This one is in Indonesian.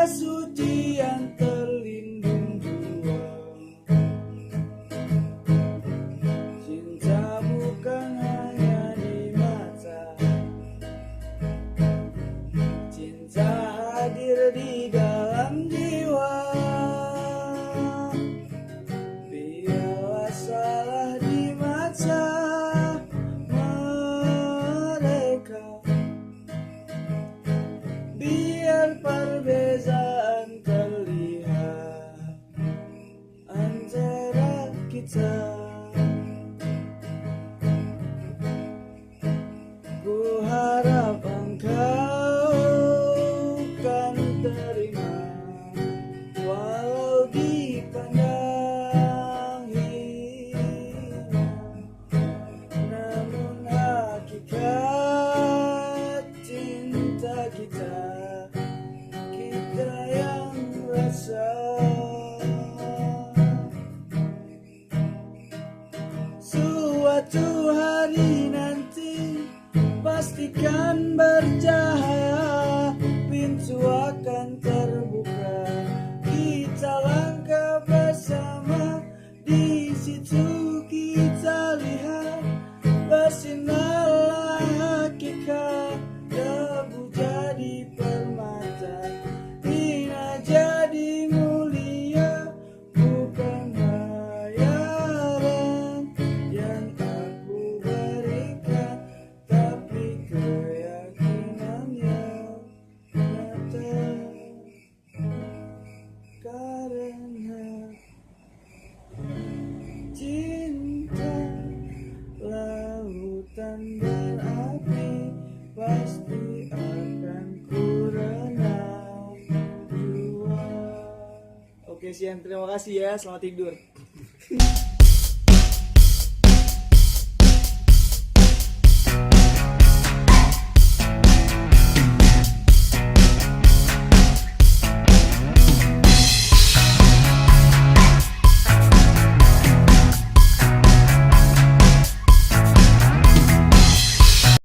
suci yang terlindung jua. Cinta bukan hanya di mata, cinta hadir di dalam jiwa. Biarlah salah di mata mereka, biar perbezaan terlihat antara kita. Ku harap engkau kan terima, walau dipandang hina, namun hakikat cinta kita, kita yang rasa. Suatu hari nanti pastikan bercahaya, pintu akan terbuka, kita langkah bersama. Di situ kita lihat bersinarlah hakikat, debu jadi permata, hina jadi mulia, bukan bayaran yang aku berikan, tapi keyakinan yang nyata. Karena cinta lautan berapi, pasti akan ku renang jua. Oke Sian, terima kasih ya, selamat tidur.